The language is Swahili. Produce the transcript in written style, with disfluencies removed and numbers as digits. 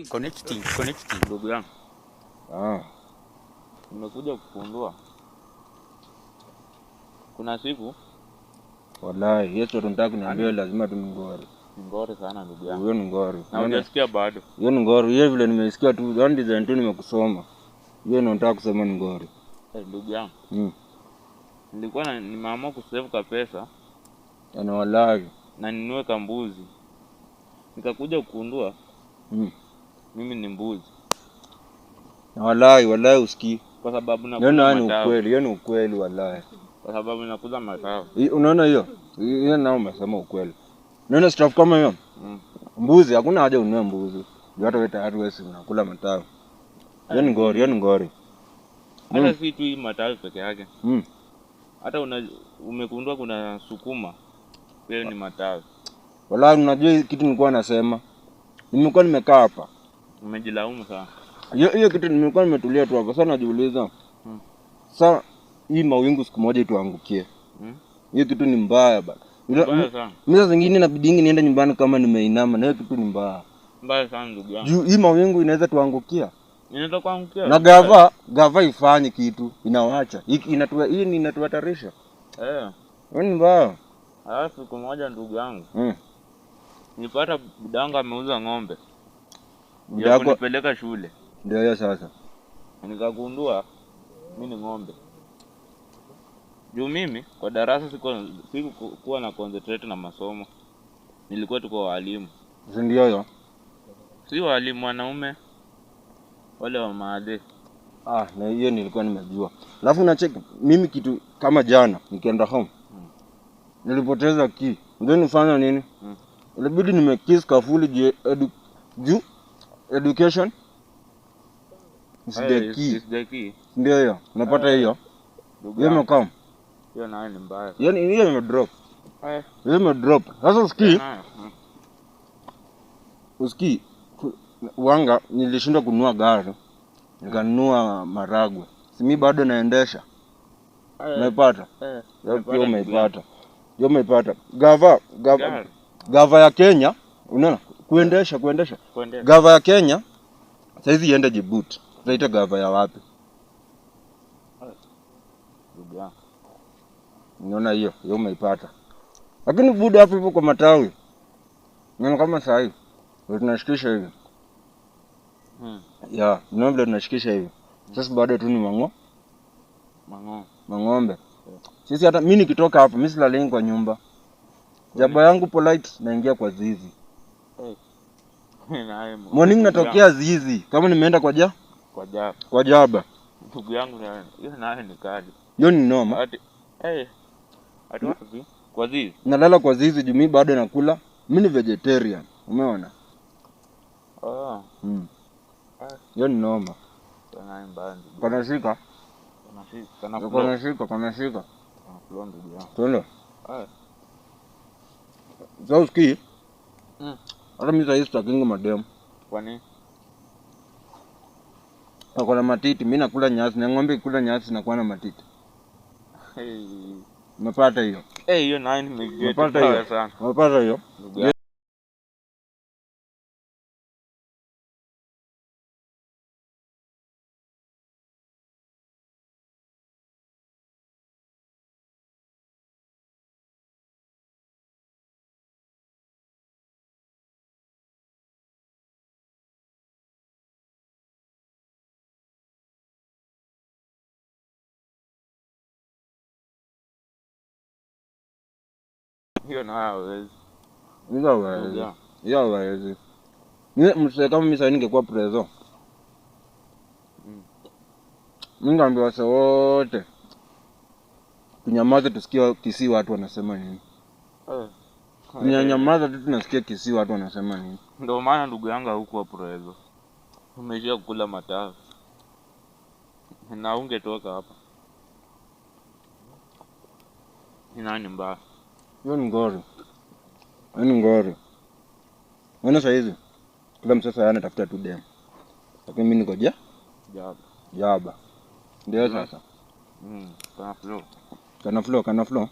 Connecting. Ndugu yangu. Nimekuja kufundua. Kuna siku wallahi yeso tunataka kuniambia lazima tuningore. Ngore sana ndugu yangu. Hiyo ni ngore. Na unasikia bado? Hiyo ni ngore. Hiyo vile nimesikia tu yani design tu nimekusoma. Hiyo nataka kusema ni ngore. Ndugu yangu. Nilikuwa nimeamua kusave ka pesa. Ana wallahi Na ninunue kambuzi. Nikakuja kugundua mimi ni mbuzi. Na wallahi usikii. Kwa sababu nakuza matawi. Hiyo ni ukweli wallahi. Kwa sababu nakuza matawi. Unaona hiyo? Hiyo nao umesema ukweli. Unaona stuff kama hiyo? Mbuzi hakuna haja ununue mbuzi. Hata wewe tayari wewe unakula matawi. Hiyo ni ngori. Hata si tu hii matawi peke yake. Hata umekundua kuna sukuma. Pia ni matawi. Wallahi unajua kitu nilikuwa nasema. Nimekuwa nimekaa hapa. Umejilaumu sana. Hiyo kitu nimekuwa nimetulia tu hapa. Sasa najiuliza. Sasa hii mawingu siku moja ituangukie. Hiyo kitu ni mbaya bana. Mimi zingine inabidingi niende nyumbani kama nimeinama na hiyo kitu ni mbaya. Mbaya sana ndugu yangu. Juu hii mawingu inaweza tuangukia. Inaweza kuangukia. Na gava ifanye kitu inawaacha. Hii inatuhatarisha. Wewe ni mbaya. Siku moja ndugu yangu. Nilipata budanga ameuza ng'ombe. Ndio kunipeleka shule. Ndio hiyo sasa. Nikagundua mimi ni ng'ombe. Juu mimi kwa darasa sikuwa na concentrate na masomo. Nilikuwa tuko walimu. Ndio hiyo. Si walimu wanaume wale wa maadhi. Na hiyo nilikuwa nimejua. Alafu unacheki mimi kitu kama jana nikienda home. Nilipoteza key. Ndio nifanya nini? Ilibidi nimekiss kafuli juu education. Is the key. Ndio hiyo. Unapata hiyo? Hiyo mkam. Hiyo nayo ni mbaya. Yaani hiyo imedrop. Hiyo imedrop. Sasa usikii wanga nilishindwa kununua gari. Nikanunua maragwe. Si mimi bado naendesha. Umepata? Hiyo umeipata. Hiyo umeipata. Gava ya Kenya, unaona? Kuendesha. Gava ya Kenya saizi iende Djibouti. Tunaita gava ya wapi? Unaona hiyo umeipata. Lakini buda hapo hivyo kwa matawi. Unaona kama saa hii tunashikisha hivi. Unaona vile tunashikisha hivi. Sasa bado tu ni mang'ombe. Sisi hata mimi nikitoka hapa mimi silalengi kwa nyumba. Jaba yangu polite naingia kwa zizi. Morning natokea zizi kama nimeenda kwa jaba. Ndugu yangu hiyo nayo ni kali. Hiyo ni noma. Ati wapi? Kwa zizi. Nalala kwa zizi juu mimi bado nakula. Mimi ni vegetarian. Umeona? Hiyo ni noma. Kanashika. Tuende. Sasa usikii? Hata mimi sasa sitakinga madem. Kwa nini? Kuna matiti, mimi nakula nyasi, na ng'ombe ikula nyasi na kuwa na matiti. Umepata hiyo? Hiyo nayo nimegeta sana. Umepata hiyo? Hiyo nayo hawezi. Mimi kama mimi sasa ningekuwa preso. Mimi ngaambia wase wote kunyamaza tusikie Kisii watu wanasema nini. Kunyamaza tu tunasikia Kisii watu wanasema nini. Ndio maana ndugu yangu hukuwa preso. Umejia kukula matawi. Na ungetoka hapa. Ni mbaya. Hiyo ni ngori. Unaona sasa hizi kila mtu sasa anatafuta tu dem. Lakini mimi niko jaba. Ndio sasa. Kana flow.